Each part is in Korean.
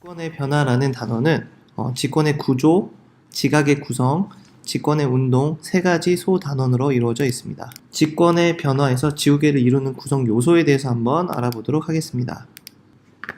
직권의 변화라는 단어는 직권의 구조, 지각의 구성, 직권의 운동 세 가지 소단원으로 이루어져 있습니다. 직권의 변화에서 지구계를 이루는 구성 요소에 대해서 한번 알아보도록 하겠습니다.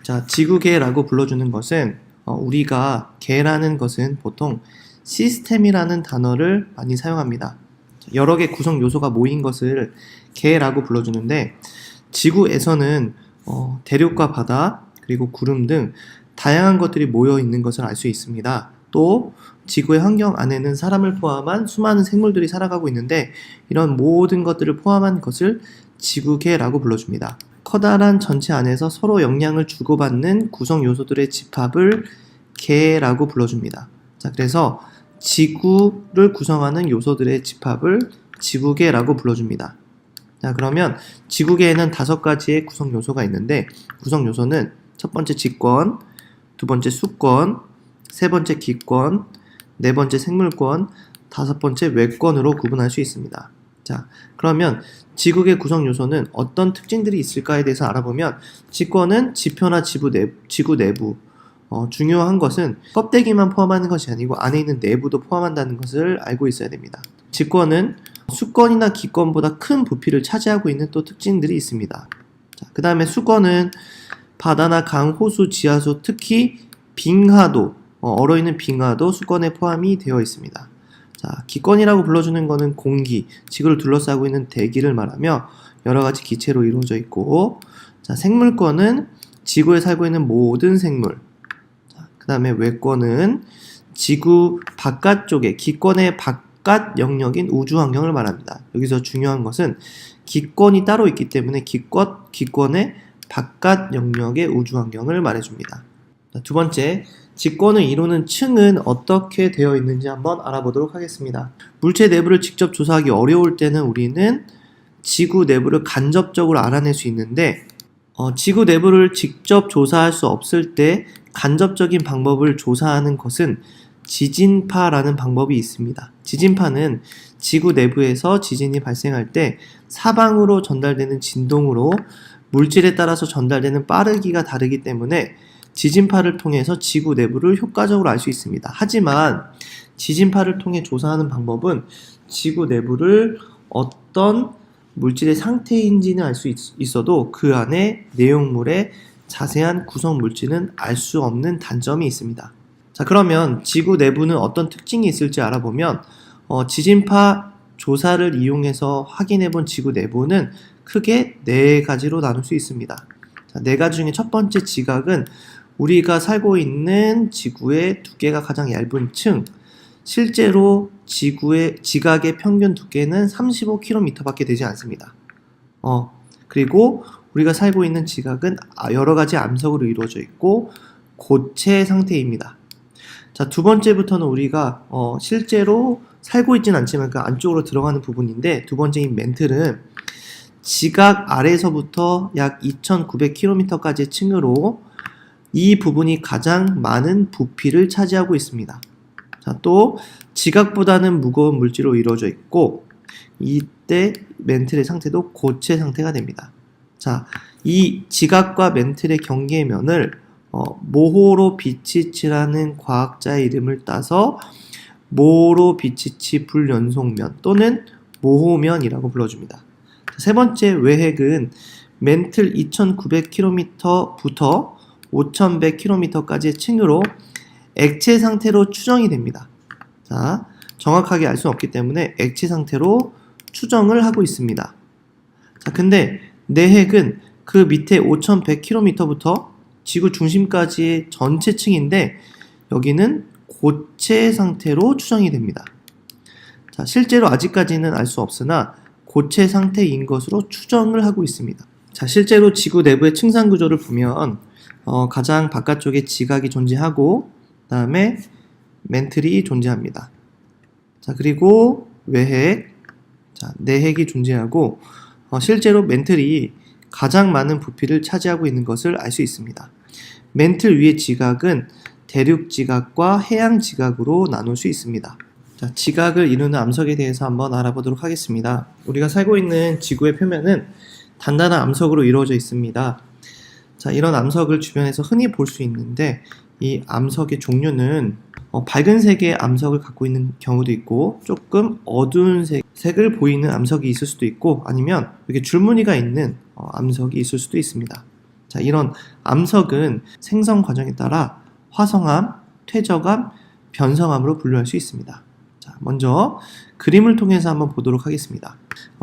자, 지구계라고 불러주는 것은 우리가 계라는 것은 보통 시스템이라는 단어를 많이 사용합니다. 여러 개 구성 요소가 모인 것을 계라고 불러주는데 지구에서는 대륙과 바다 그리고 구름 등 다양한 것들이 모여 있는 것을 알 수 있습니다. 또 지구의 환경 안에는 사람을 포함한 수많은 생물들이 살아가고 있는데 이런 모든 것들을 포함한 것을 지구계라고 불러줍니다. 커다란 전체 안에서 서로 영향을 주고받는 구성 요소들의 집합을 계라고 불러줍니다. 자, 그래서 지구를 구성하는 요소들의 집합을 지구계라고 불러줍니다. 자, 그러면 지구계에는 5가지의 구성 요소가 있는데 구성 요소는 첫 번째 직권, 두 번째 수권, 세 번째 기권, 네 번째 생물권, 다섯 번째 외권으로 구분할 수 있습니다. 자, 그러면 지구계 구성 요소는 어떤 특징들이 있을까에 대해서 알아보면 직권은 지표나 지구 내부, 중요한 것은 껍데기만 포함하는 것이 아니고 안에 있는 내부도 포함한다는 것을 알고 있어야 됩니다. 직권은 수권이나 기권보다 큰 부피를 차지하고 있는 또 특징들이 있습니다. 그 다음에 수권은 바다나 강, 호수, 지하수, 특히 빙하도, 얼어있는 빙하도 수권에 포함이 되어 있습니다. 자, 기권이라고 불러주는 것은 공기, 지구를 둘러싸고 있는 대기를 말하며 여러 가지 기체로 이루어져 있고, 자, 생물권은 지구에 살고 있는 모든 생물, 그 다음에 외권은 지구 바깥쪽에 기권의 바깥 영역인 우주 환경을 말합니다. 여기서 중요한 것은 기권이 따로 있기 때문에 기권의 바깥 영역의 우주 환경을 말해줍니다. 두 번째, 직권을 이루는 층은 어떻게 되어 있는지 한번 알아보도록 하겠습니다. 물체 내부를 직접 조사하기 어려울 때는 우리는 지구 내부를 간접적으로 알아낼 수 있는데 지구 내부를 직접 조사할 수 없을 때 간접적인 방법을 조사하는 것은 지진파라는 방법이 있습니다. 지진파는 지구 내부에서 지진이 발생할 때 사방으로 전달되는 진동으로 물질에 따라서 전달되는 빠르기가 다르기 때문에 지진파를 통해서 지구 내부를 효과적으로 알 수 있습니다. 하지만 지진파를 통해 조사하는 방법은 지구 내부를 어떤 물질의 상태인지는 알 수 있어도 그 안에 내용물의 자세한 구성 물질은 알 수 없는 단점이 있습니다. 자, 그러면 지구 내부는 어떤 특징이 있을지 알아보면 지진파 조사를 이용해서 확인해본 지구 내부는 크게 4가지로 나눌 수 있습니다. 자, 4가지 중에 첫 번째 지각은 우리가 살고 있는 지구의 두께가 가장 얇은 층, 실제로 지각의 평균 두께는 35km 밖에 되지 않습니다. 그리고 우리가 살고 있는 지각은 여러 가지 암석으로 이루어져 있고 고체 상태입니다. 자, 두 번째부터는 우리가 실제로 살고 있지는 않지만 그 안쪽으로 들어가는 부분인데 두 번째인 멘틀은 지각 아래서부터 약 2900km까지의 층으로 이 부분이 가장 많은 부피를 차지하고 있습니다. 자, 또 지각보다는 무거운 물질로 이루어져 있고 이때 멘틀의 상태도 고체 상태가 됩니다. 자, 이 지각과 멘틀의 경계면을 모호로비치치라는 과학자의 이름을 따서 모호로비치치 불연속면 또는 모호면이라고 불러줍니다. 세 번째 외핵은 멘틀 2900km부터 5100km까지의 층으로 액체 상태로 추정이 됩니다. 자, 정확하게 알 수는 없기 때문에 액체 상태로 추정을 하고 있습니다. 자, 근데 내핵은 그 밑에 5100km부터 지구 중심까지의 전체 층인데 여기는 고체 상태로 추정이 됩니다. 자, 실제로 아직까지는 알 수 없으나 고체 상태인 것으로 추정을 하고 있습니다. 자, 실제로 지구 내부의 층상 구조를 보면 가장 바깥쪽에 지각이 존재하고 그 다음에 멘틀이 존재합니다. 자, 그리고 외핵, 자, 내핵이 존재하고 실제로 멘틀이 가장 많은 부피를 차지하고 있는 것을 알 수 있습니다. 멘틀 위의 지각은 대륙 지각과 해양 지각으로 나눌 수 있습니다. 자, 지각을 이루는 암석에 대해서 한번 알아보도록 하겠습니다. 우리가 살고 있는 지구의 표면은 단단한 암석으로 이루어져 있습니다. 자, 이런 암석을 주변에서 흔히 볼 수 있는데 이 암석의 종류는 밝은 색의 암석을 갖고 있는 경우도 있고 조금 어두운 색을 보이는 암석이 있을 수도 있고 아니면 이렇게 줄무늬가 있는 암석이 있을 수도 있습니다. 자, 이런 암석은 생성 과정에 따라 화성암, 퇴적암, 변성암으로 분류할 수 있습니다. 자, 먼저 그림을 통해서 한번 보도록 하겠습니다.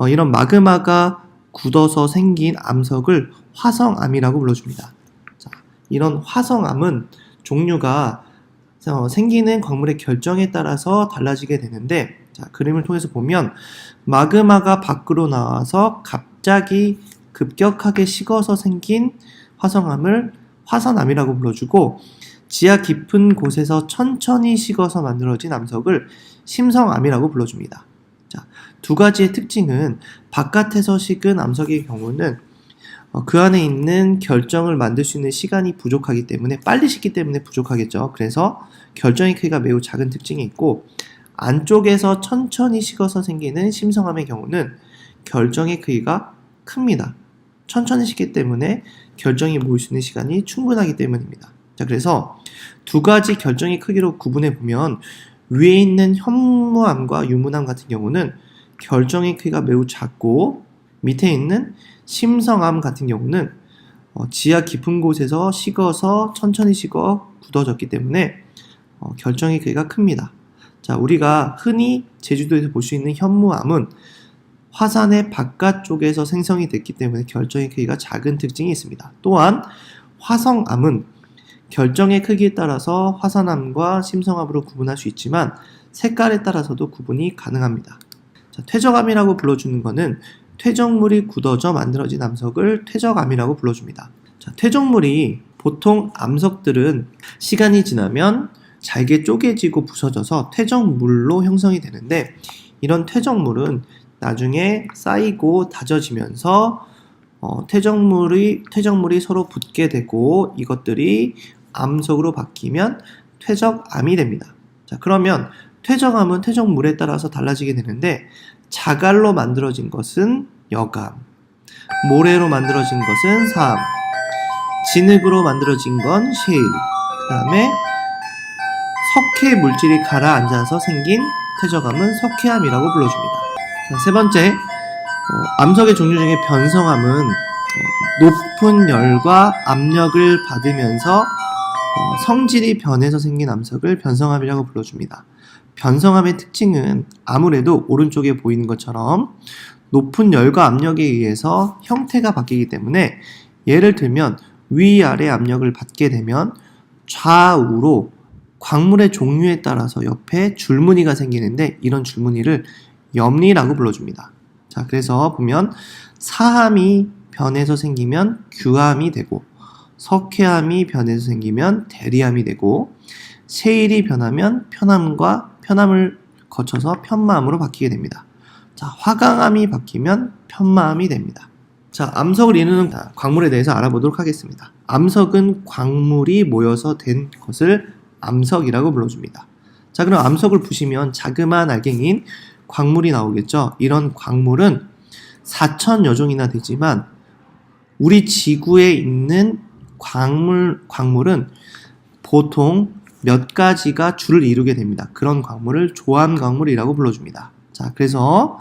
이런 마그마가 굳어서 생긴 암석을 화성암이라고 불러줍니다. 자, 이런 화성암은 종류가 생기는 광물의 결정에 따라서 달라지게 되는데, 자, 그림을 통해서 보면 마그마가 밖으로 나와서 갑자기 급격하게 식어서 생긴 화성암을 화산암이라고 불러주고, 지하 깊은 곳에서 천천히 식어서 만들어진 암석을 심성암이라고 불러줍니다. 자, 두 가지의 특징은 바깥에서 식은 암석의 경우는 그 안에 있는 결정을 만들 수 있는 시간이 부족하기 때문에 빨리 식기 때문에 부족하겠죠. 그래서 결정의 크기가 매우 작은 특징이 있고, 안쪽에서 천천히 식어서 생기는 심성암의 경우는 결정의 크기가 큽니다. 천천히 식기 때문에 결정이 모일 수 있는 시간이 충분하기 때문입니다. 자, 그래서 두 가지 결정의 크기로 구분해 보면 위에 있는 현무암과 유문암 같은 경우는 결정의 크기가 매우 작고, 밑에 있는 심성암 같은 경우는 지하 깊은 곳에서 식어서 천천히 식어 굳어졌기 때문에 결정의 크기가 큽니다. 자, 우리가 흔히 제주도에서 볼 수 있는 현무암은 화산의 바깥쪽에서 생성이 됐기 때문에 결정의 크기가 작은 특징이 있습니다. 또한 화성암은 결정의 크기에 따라서 화산암과 심성암으로 구분할 수 있지만 색깔에 따라서도 구분이 가능합니다. 자, 퇴적암이라고 불러주는 것은 퇴적물이 굳어져 만들어진 암석을 퇴적암이라고 불러줍니다. 자, 퇴적물이 보통 암석들은 시간이 지나면 잘게 쪼개지고 부서져서 퇴적물로 형성이 되는데, 이런 퇴적물은 나중에 쌓이고 다져지면서 퇴적물이 서로 붙게 되고 이것들이 암석으로 바뀌면 퇴적암이 됩니다. 자, 그러면 퇴적암은 퇴적물에 따라서 달라지게 되는데, 자갈로 만들어진 것은 여감, 모래로 만들어진 것은 사암, 진흙으로 만들어진 건 셰일, 그 다음에 석회 물질이 가라앉아서 생긴 퇴적암은 석회암이라고 불러줍니다. 자, 세 번째, 암석의 종류 중에 변성암은 높은 열과 압력을 받으면서 성질이 변해서 생긴 암석을 변성암이라고 불러줍니다. 변성암의 특징은 아무래도 오른쪽에 보이는 것처럼 높은 열과 압력에 의해서 형태가 바뀌기 때문에, 예를 들면 위아래 압력을 받게 되면 좌우로 광물의 종류에 따라서 옆에 줄무늬가 생기는데, 이런 줄무늬를 염리라고 불러줍니다. 자, 그래서 보면 사암이 변해서 생기면 규암이 되고, 석회암이 변해서 생기면 대리암이 되고, 세일이 변하면 편암을 거쳐서 편마암으로 바뀌게 됩니다. 자, 화강암이 바뀌면 편마암이 됩니다. 자, 암석을 이루는 광물에 대해서 알아보도록 하겠습니다. 암석은 광물이 모여서 된 것을 암석이라고 불러줍니다. 자, 그럼 암석을 부시면 자그마한 알갱이인 광물이 나오겠죠. 이런 광물은 4,000여 종이나 되지만 우리 지구에 있는 광물은 보통 몇 가지가 줄을 이루게 됩니다. 그런 광물을 조암광물이라고 불러줍니다. 자, 그래서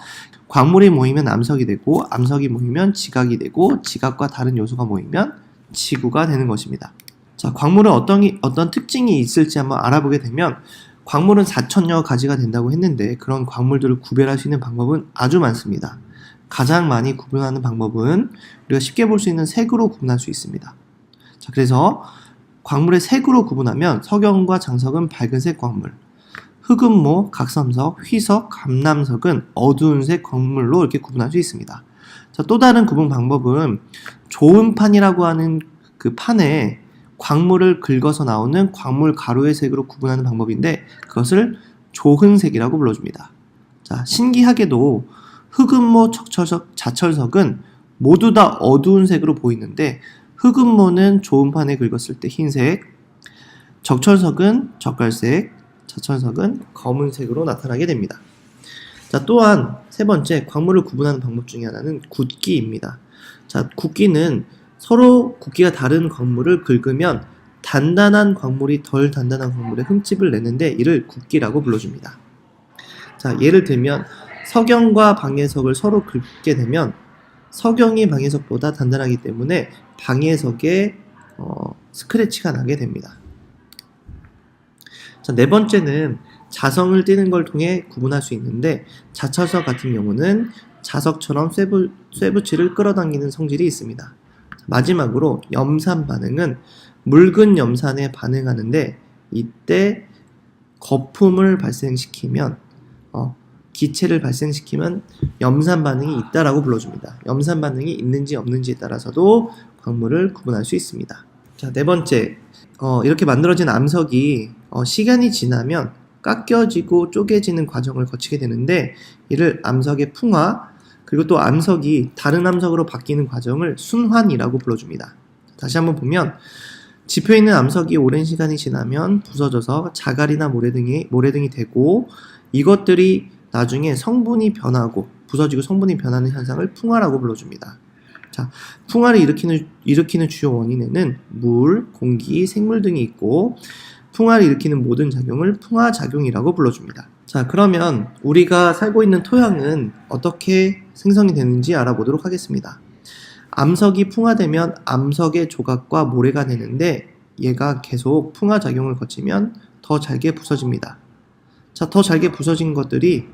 광물이 모이면 암석이 되고, 암석이 모이면 지각이 되고, 지각과 다른 요소가 모이면 지구가 되는 것입니다. 자, 광물은 어떤 특징이 있을지 한번 알아보게 되면, 광물은 4,000여 가지가 된다고 했는데, 그런 광물들을 구별할 수 있는 방법은 아주 많습니다. 가장 많이 구분하는 방법은 우리가 쉽게 볼 수 있는 색으로 구분할 수 있습니다. 자, 그래서 광물의 색으로 구분하면 석영과 장석은 밝은색 광물, 흑음모, 각섬석, 휘석, 감남석은 어두운 색 광물로 이렇게 구분할 수 있습니다. 자, 또 다른 구분 방법은 조음판이라고 하는 그 판에 광물을 긁어서 나오는 광물 가루의 색으로 구분하는 방법인데, 그것을 조흔색이라고 불러줍니다. 자, 신기하게도 흑음모, 척철석, 자철석은 모두 다 어두운 색으로 보이는데, 흑음모는 조음판에 긁었을 때 흰색, 적철석은 젓갈색, 자철석은 검은색으로 나타나게 됩니다. 자, 또한 세 번째, 광물을 구분하는 방법 중에 하나는 굵기입니다. 자, 굵기는 서로 굵기가 다른 광물을 긁으면 단단한 광물이 덜 단단한 광물에 흠집을 내는데 이를 굽기라고 불러줍니다. 자, 예를 들면 석영과 방해석을 서로 긁게 되면 석영이 방해석보다 단단하기 때문에 방해석에 스크래치가 나게 됩니다. 자, 네 번째는 자성을 띠는 걸 통해 구분할 수 있는데 자차석 같은 경우는 자석처럼 쇠붙이를 끌어당기는 성질이 있습니다. 마지막으로 염산 반응은 묽은 염산에 반응하는데 이때 거품을 발생시키면 기체를 발생시키면 염산 반응이 있다라고 불러줍니다. 염산 반응이 있는지 없는지에 따라서도 광물을 구분할 수 있습니다. 자, 네 번째, 이렇게 만들어진 암석이 시간이 지나면 깎여지고 쪼개지는 과정을 거치게 되는데 이를 암석의 풍화, 그리고 또 암석이 다른 암석으로 바뀌는 과정을 순환이라고 불러줍니다. 다시 한번 보면 지표에 있는 암석이 오랜 시간이 지나면 부서져서 자갈이나 모래등이 되고 이것들이 나중에 성분이 변하고 부서지고 성분이 변하는 현상을 풍화라고 불러줍니다. 자, 풍화를 일으키는 주요 원인에는 물, 공기, 생물 등이 있고 풍화를 일으키는 모든 작용을 풍화작용이라고 불러줍니다. 자, 그러면 우리가 살고 있는 토양은 어떻게 생성이 되는지 알아보도록 하겠습니다. 암석이 풍화되면 암석의 조각과 모래가 되는데 얘가 계속 풍화작용을 거치면 더 잘게 부서집니다. 자, 더 잘게 부서진 것들이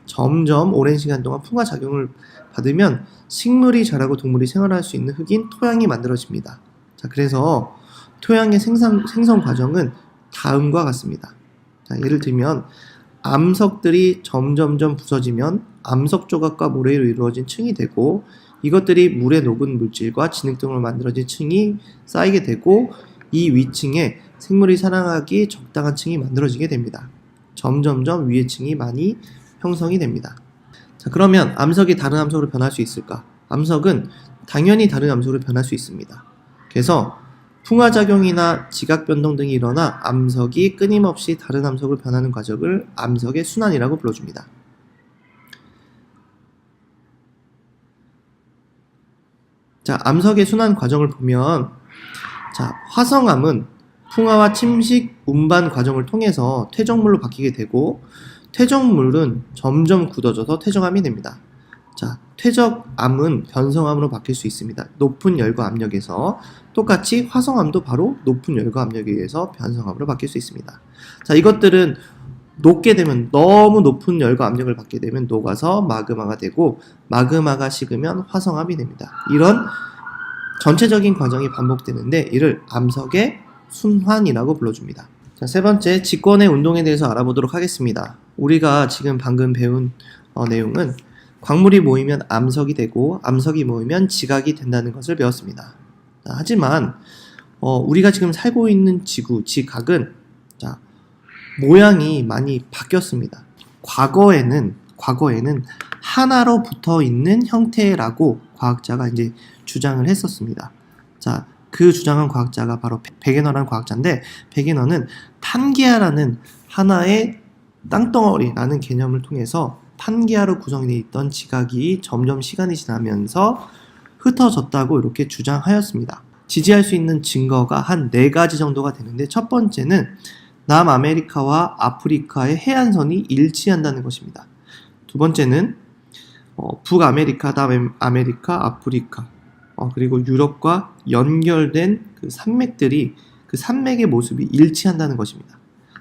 점점 오랜 시간 동안 풍화작용을 받으면 식물이 자라고 동물이 생활할 수 있는 흙인 토양이 만들어집니다. 자, 그래서 토양의 생성 과정은 다음과 같습니다. 자, 예를 들면 암석들이 점점점 부서지면 암석 조각과 모래로 이루어진 층이 되고 이것들이 물에 녹은 물질과 진흙 등으로 만들어진 층이 쌓이게 되고 이 위층에 생물이 살아가기 적당한 층이 만들어지게 됩니다. 점점점 위의 층이 많이 형성이 됩니다. 자, 그러면 암석이 다른 암석으로 변할 수 있을까? 암석은 당연히 다른 암석으로 변할 수 있습니다. 그래서 풍화작용이나 지각변동 등이 일어나 암석이 끊임없이 다른 암석으로 변하는 과정을 암석의 순환이라고 불러줍니다. 자, 암석의 순환 과정을 보면 자, 화성암은 풍화와 침식, 운반 과정을 통해서 퇴적물로 바뀌게 되고 퇴적물은 점점 굳어져서 퇴적암이 됩니다. 자, 퇴적암은 변성암으로 바뀔 수 있습니다. 높은 열과 압력에서 똑같이 화성암도 바로 높은 열과 압력에 의해서 변성암으로 바뀔 수 있습니다. 자, 이것들은 녹게 되면 너무 높은 열과 압력을 받게 되면 녹아서 마그마가 되고 마그마가 식으면 화성암이 됩니다. 이런 전체적인 과정이 반복되는데 이를 암석의 순환이라고 불러줍니다. 자, 세 번째, 직권의 운동에 대해서 알아보도록 하겠습니다. 우리가 지금 방금 배운 내용은 광물이 모이면 암석이 되고 암석이 모이면 지각이 된다는 것을 배웠습니다. 자, 하지만 우리가 지금 살고 있는 지구, 지각은 자, 모양이 많이 바뀌었습니다. 과거에는 하나로 붙어 있는 형태라고 과학자가 이제 주장을 했었습니다. 자, 그 주장한 과학자가 바로 베게너라는 과학자인데 베게너는 판게아라는 하나의 땅덩어리라는 개념을 통해서 판게아로 구성되어 있던 지각이 점점 시간이 지나면서 흩어졌다고 이렇게 주장하였습니다. 지지할 수 있는 증거가 한 4가지 정도가 되는데 첫 번째는 남아메리카와 아프리카의 해안선이 일치한다는 것입니다. 두 번째는 북아메리카, 남아메리카, 아프리카 그리고 유럽과 연결된 그 산맥들이 그 산맥의 모습이 일치한다는 것입니다.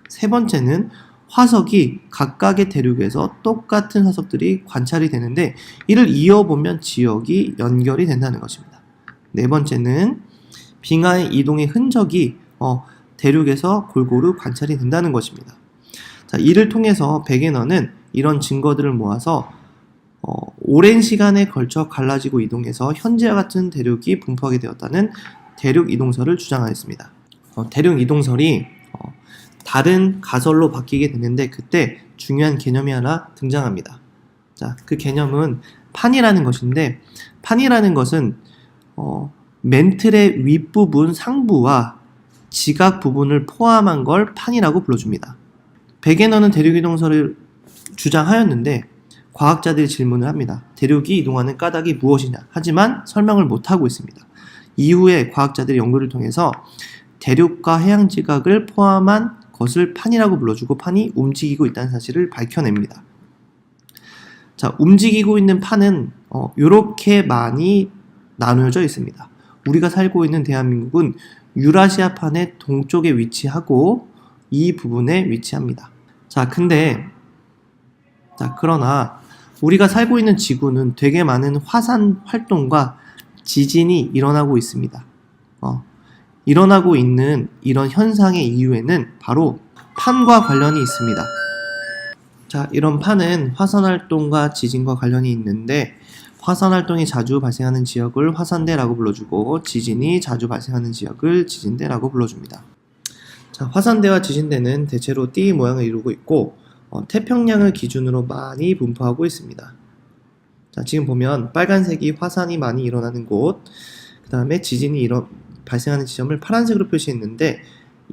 세 번째는 화석이 각각의 대륙에서 똑같은 화석들이 관찰이 되는데 이를 이어보면 지역이 연결이 된다는 것입니다. 네 번째는 빙하의 이동의 흔적이 대륙에서 골고루 관찰이 된다는 것입니다. 자, 이를 통해서 베게너는 이런 증거들을 모아서 오랜 시간에 걸쳐 갈라지고 이동해서 현재와 같은 대륙이 분포하게 되었다는 대륙 이동설을 주장하였습니다. 대륙 이동설이 다른 가설로 바뀌게 되는데 그때 중요한 개념이 하나 등장합니다. 자, 그 개념은 판이라는 것인데 판이라는 것은 멘틀의 윗부분 상부와 지각 부분을 포함한 걸 판이라고 불러줍니다. 베게너는 대륙 이동설을 주장하였는데 과학자들이 질문을 합니다. 대륙이 이동하는 까닭이 무엇이냐? 하지만 설명을 못하고 있습니다. 이후에 과학자들의 연구를 통해서 대륙과 해양 지각을 포함한 것을 판이라고 불러주고 판이 움직이고 있다는 사실을 밝혀냅니다. 자, 움직이고 있는 판은 이렇게 많이 나누어져 있습니다. 우리가 살고 있는 대한민국은 유라시아 판의 동쪽에 위치하고 이 부분에 위치합니다. 그러나 우리가 살고 있는 지구는 되게 많은 화산 활동과 지진이 일어나고 있습니다. 일어나고 있는 이런 현상의 이유에는 바로 판과 관련이 있습니다. 자, 이런 판은 화산 활동과 지진과 관련이 있는데 화산 활동이 자주 발생하는 지역을 화산대라고 불러주고 지진이 자주 발생하는 지역을 지진대라고 불러줍니다. 자, 화산대와 지진대는 대체로 띠 모양을 이루고 있고 태평양을 기준으로 많이 분포하고 있습니다. 자, 지금 보면 빨간색이 화산이 많이 일어나는 곳, 그 다음에 지진이 발생하는 지점을 파란색으로 표시했는데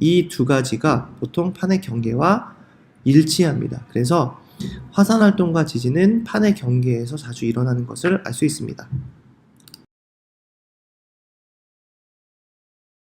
이 두 가지가 보통 판의 경계와 일치합니다. 그래서 화산 활동과 지진은 판의 경계에서 자주 일어나는 것을 알 수 있습니다.